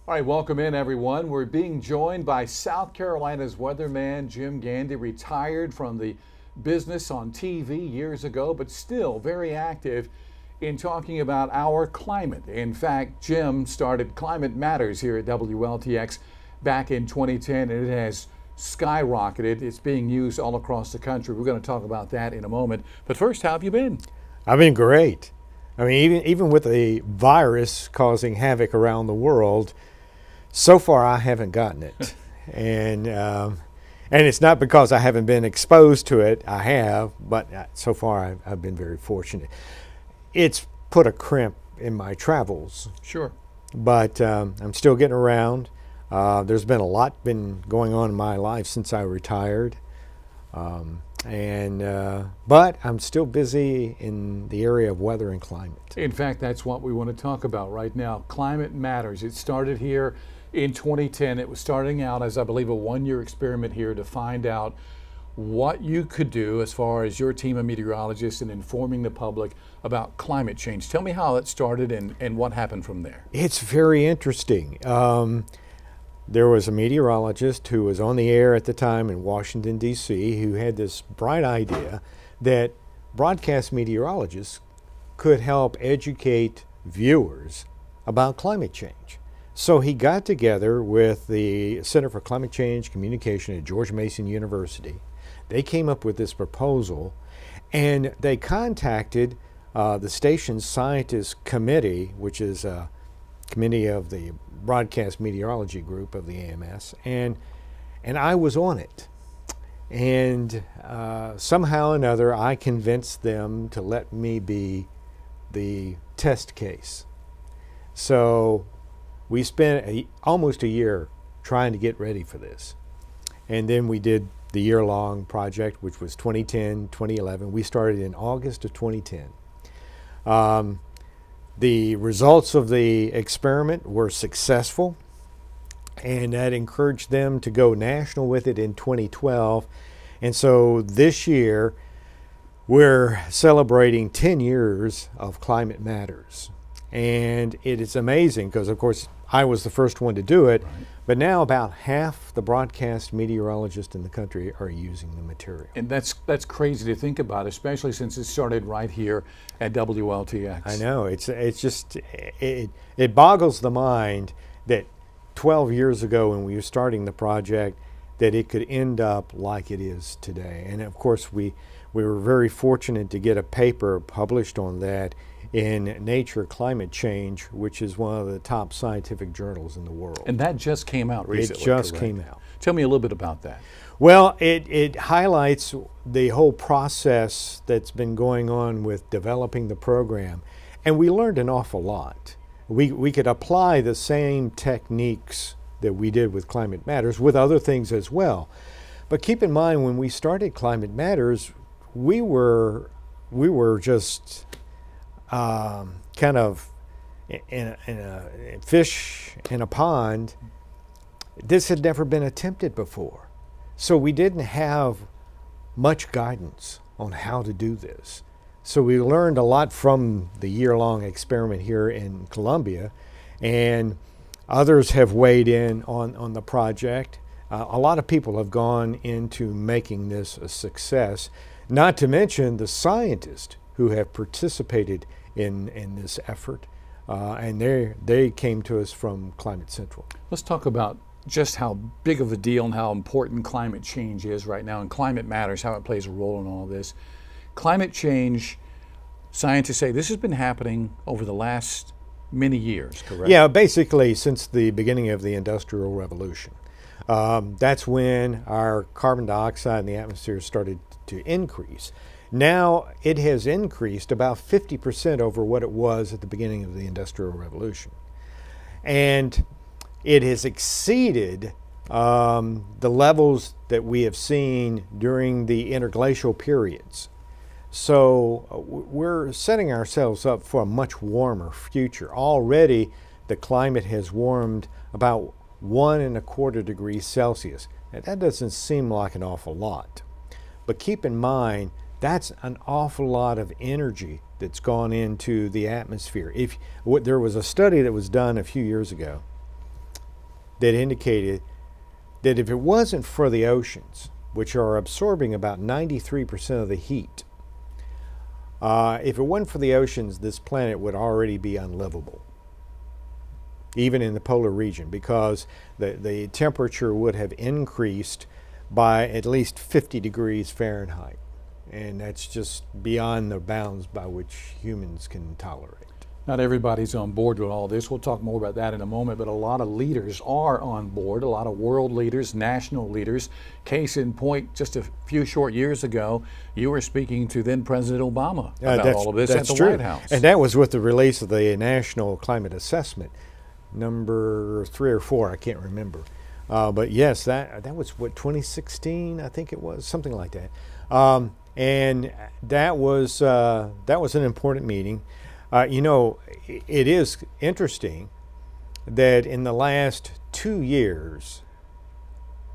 All right, welcome in everyone. We're being joined by South Carolina's weatherman, Jim Gandy, retired from the business on TV years ago, but still very active in talking about our climate. In fact, Jim started Climate Matters here at WLTX back in 2010, and it has skyrocketed. It's being used all across the country. We're going to talk about that in a moment. But first, how have you been? I've been great. I mean, even with the virus causing havoc around the world, so far I haven't gotten it. And it's not because I haven't been exposed to it. I have, but so far I've been very fortunate. It's put a crimp in my travels. Sure. But I'm still getting around. There's been a lot been going on in my life since I retired. But I'm still busy in the area of weather and climate. In fact, that's what we want to talk about right now. Climate Matters. It started here in 2010. It was starting out as, I believe, a one-year experiment here to find out what you could do as far as your team of meteorologists in informing the public about climate change. Tell me how it started and what happened from there. It's very interesting. There was a meteorologist who was on the air at the time in Washington, D.C., who had this bright idea that broadcast meteorologists could help educate viewers about climate change. So he got together with the Center for Climate Change Communication at George Mason University. They came up with this proposal, and they contacted the station's scientist committee, which is a committee of the Broadcast Meteorology Group of the AMS, and I was on it. And somehow or another, I convinced them to let me be the test case. So we spent almost a year trying to get ready for this. And then we did the year-long project, which was 2010, 2011. We started in August of 2010. The results of the experiment were successful, and that encouraged them to go national with it in 2012. And so this year, we're celebrating 10 years of Climate Matters. And it is amazing because, of course, I was the first one to do it, right. But now about half the broadcast meteorologists in the country are using the material. And that's crazy to think about, especially since it started right here at WLTX. I know. It's just, it boggles the mind that 12 years ago when we were starting the project, that it could end up like it is today. And of course, we were very fortunate to get a paper published on that in Nature Climate Change, which is one of the top scientific journals in the world. And that just came out recently. It just correct? Came out. Tell me a little bit about that. Well, it highlights the whole process that's been going on with developing the program, and we learned an awful lot. We could apply the same techniques that we did with Climate Matters with other things as well. But keep in mind, when we started Climate Matters, we were just kind of in a fish in a pond. This had never been attempted before. So we didn't have much guidance on how to do this. So we learned a lot from the year-long experiment here in Columbia, and others have weighed in on the project. A lot of people have gone into making this a success, not to mention the scientists who have participated in this effort, and they came to us from Climate Central. Let's talk about just how big of a deal and how important climate change is right now, and Climate Matters, how it plays a role in all this. Climate change, scientists say this has been happening over the last many years, correct? Yeah, basically since the beginning of the Industrial Revolution. That's when our carbon dioxide in the atmosphere started to increase. Now it has increased about 50% over what it was at the beginning of the Industrial Revolution. And it has exceeded the levels that we have seen during the interglacial periods. So we're setting ourselves up for a much warmer future. Already the climate has warmed about 1.25 degrees Celsius. Now, that doesn't seem like an awful lot. But keep in mind, that's an awful lot of energy that's gone into the atmosphere. There was a study that was done a few years ago that indicated that if it wasn't for the oceans, which are absorbing about 93% of the heat, if it wasn't for the oceans, this planet would already be unlivable, even in the polar region, because the temperature would have increased by at least 50 degrees Fahrenheit. And that's just beyond the bounds by which humans can tolerate. Not everybody's on board with all this. We'll talk more about that in a moment, but a lot of leaders are on board, a lot of world leaders, national leaders. Case in point, just a few short years ago, you were speaking to then President Obama about all of this at the White House. And that was with the release of the National Climate Assessment, number 3 or 4, I can't remember. But yes, that was what, 2016, I think it was, something like that. And that was an important meeting. You know, it is interesting that in the last 2 years,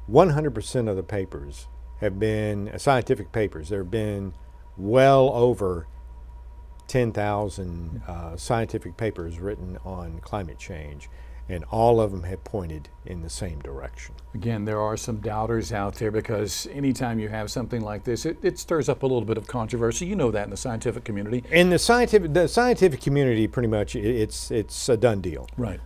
100% of the papers have been scientific papers. There have been well over 10,000 scientific papers written on climate change, and all of them have pointed in the same direction. Again, there are some doubters out there, because anytime you have something like this, it stirs up a little bit of controversy. You know that in the scientific community. In the scientific community, pretty much, it's a done deal. Right.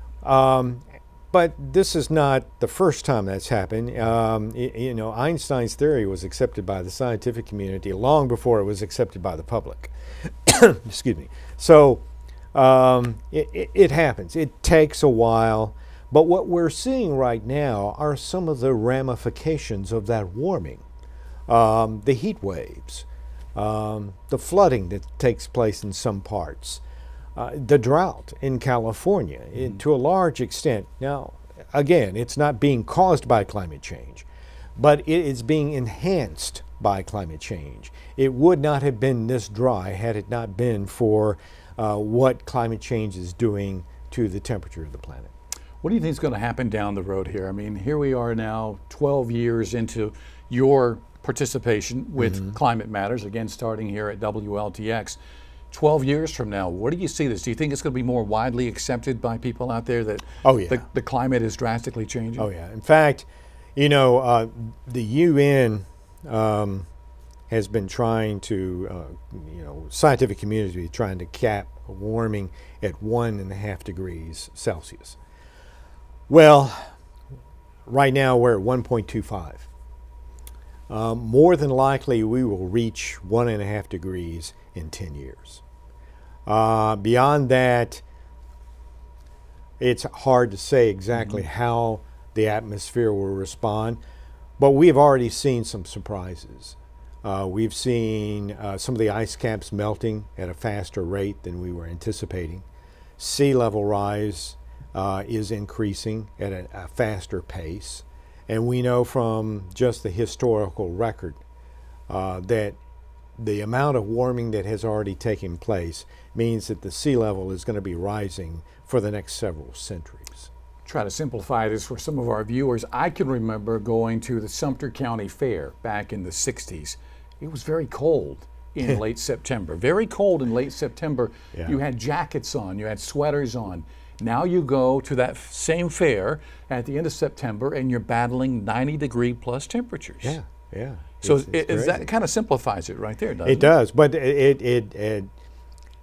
But this is not the first time that's happened. You know, Einstein's theory was accepted by the scientific community long before it was accepted by the public. Excuse me. So it happens. It takes a while. But what we're seeing right now are some of the ramifications of that warming. The heat waves, the flooding that takes place in some parts, the drought in California, to a large extent. Now, again, it's not being caused by climate change, but it is being enhanced by climate change. It would not have been this dry had it not been for what climate change is doing to the temperature of the planet. What do you think is going to happen down the road here? I mean, here we are now 12 years into your participation with Climate Matters, again starting here at WLTX. 12 years from now, where do you see this? Do you think it's going to be more widely accepted by people out there that the climate is drastically changing? Oh yeah. In fact, you know, the UN has been trying to, you know, scientific community trying to cap warming at 1.5 degrees Celsius. Well, right now we're at 1.25. More than likely we will reach 1.5 degrees in 10 years. Beyond that, it's hard to say exactly how the atmosphere will respond, but we've already seen some surprises. We've seen some of the ice caps melting at a faster rate than we were anticipating. Sea level rise is increasing at a faster pace. And we know from just the historical record that the amount of warming that has already taken place means that the sea level is going to be rising for the next several centuries. Try to simplify this for some of our viewers. I can remember going to the Sumter County Fair back in the 60s. It was very cold in late September. Very cold in late September. Yeah. You had jackets on, you had sweaters on. Now you go to that same fair at the end of September and you're battling 90-degree plus temperatures. Yeah, yeah. So that kind of simplifies it right there, doesn't it? It does, but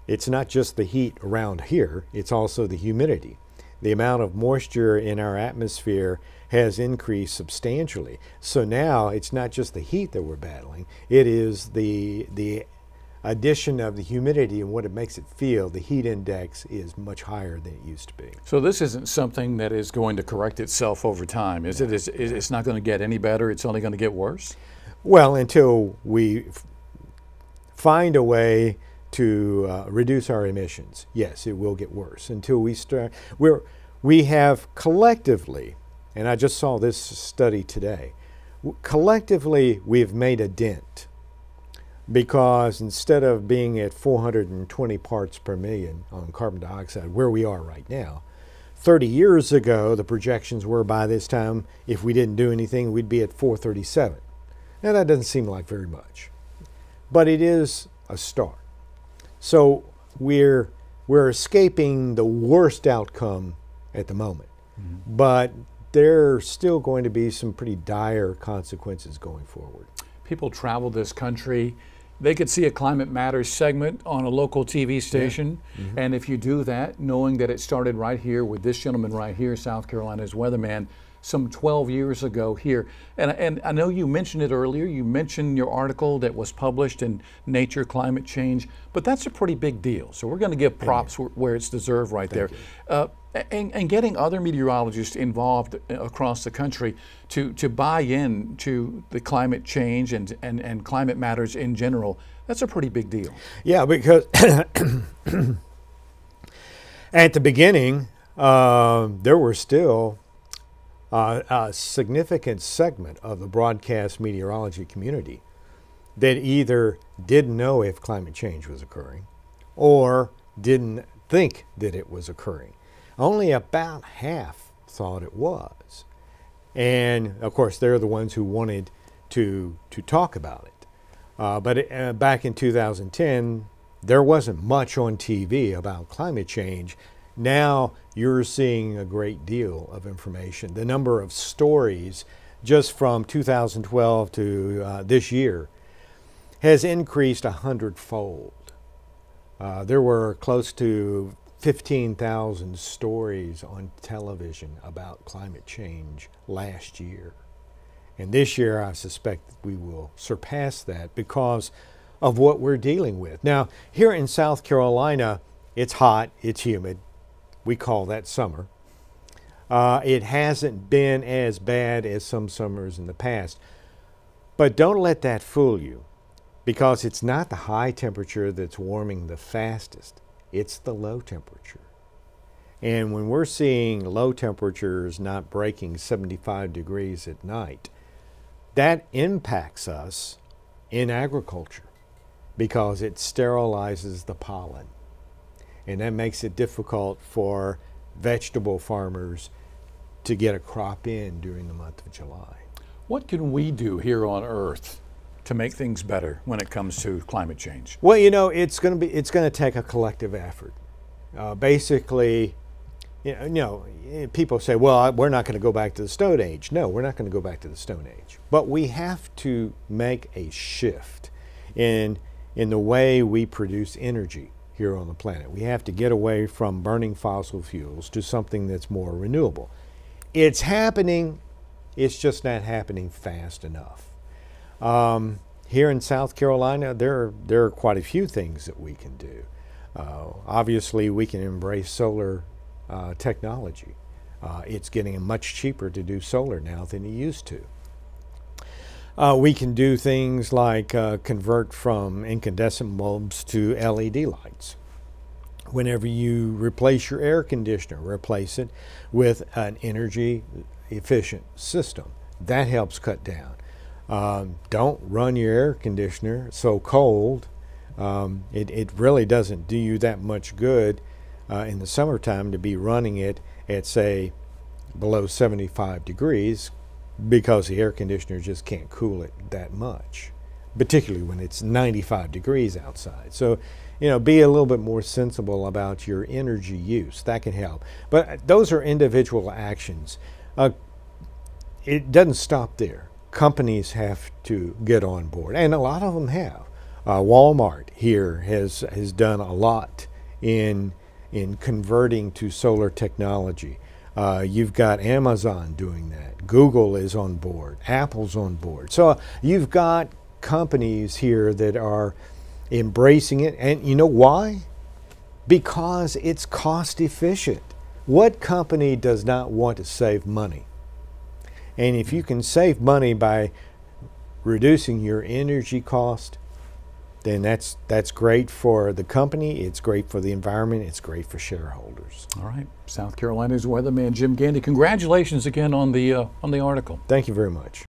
it's not just the heat around here, it's also the humidity. The amount of moisture in our atmosphere has increased substantially. So now it's not just the heat that we're battling, it is the addition of the humidity and what it makes it feel. The heat index is much higher than it used to be. So this isn't something that is going to correct itself over time, is it? It's not going to get any better, it's only going to get worse? Well, until we find a way to reduce our emissions, yes, it will get worse. Until we start, we have collectively, and I just saw this study today, collectively we've made a dent. Because instead of being at 420 parts per million on carbon dioxide, where we are right now, 30 years ago, the projections were by this time, if we didn't do anything, we'd be at 437. Now, that doesn't seem like very much, but it is a start. So we're escaping the worst outcome at the moment, but there are still going to be some pretty dire consequences going forward. People travel this country. They could see a Climate Matters segment on a local TV station. Yeah. Mm-hmm. And if you do that, knowing that it started right here with this gentleman right here, South Carolina's weatherman, some 12 years ago here. And I know you mentioned it earlier. You mentioned your article that was published in Nature Climate Change, but that's a pretty big deal. So we're going to give props where it's deserved right there. And getting other meteorologists involved across the country to buy in to the climate change and climate matters in general, that's a pretty big deal. Yeah, because at the beginning, there were still a significant segment of the broadcast meteorology community that either didn't know if climate change was occurring or didn't think that it was occurring. Only about half thought it was. And of course, they're the ones who wanted to talk about it. But back in 2010, there wasn't much on TV about climate change. Now you're seeing a great deal of information. The number of stories just from 2012 to this year has increased 100-fold. There were close to 15,000 stories on television about climate change last year. And this year I suspect we will surpass that because of what we're dealing with. Now, here in South Carolina, it's hot, it's humid. We call that summer. It hasn't been as bad as some summers in the past. But don't let that fool you, because it's not the high temperature that's warming the fastest. It's the low temperature. And when we're seeing low temperatures not breaking 75 degrees at night, that impacts us in agriculture because it sterilizes the pollen. And that makes it difficult for vegetable farmers to get a crop in during the month of July. What can we do here on Earth to make things better when it comes to climate change? Well, you know, it's going to take a collective effort. Basically, people say, well, we're not going to go back to the Stone Age. No, we're not going to go back to the Stone Age. But we have to make a shift in the way we produce energy here on the planet. We have to get away from burning fossil fuels to something that's more renewable. It's happening, it's just not happening fast enough. Here in South Carolina, there are quite a few things that we can do. Obviously, we can embrace solar technology. It's getting much cheaper to do solar now than it used to. We can do things like convert from incandescent bulbs to LED lights. Whenever you replace your air conditioner, replace it with an energy efficient system. That helps cut down. Don't run your air conditioner so cold. It really doesn't do you that much good in the summertime to be running it at, say, below 75 degrees because the air conditioner just can't cool it that much, particularly when it's 95 degrees outside. So, be a little bit more sensible about your energy use. That can help. But those are individual actions. It doesn't stop there. Companies have to get on board, and a lot of them have. Walmart here has done a lot in converting to solar technology. You've got Amazon doing that. Google is on board. Apple's on board. So you've got companies here that are embracing it. And you know why? Because it's cost efficient. What company does not want to save money? And if you can save money by reducing your energy cost, then that's great for the company, it's great for the environment, it's great for shareholders. All right, South Carolina's weatherman Jim Gandy, congratulations again on the article. Thank you very much.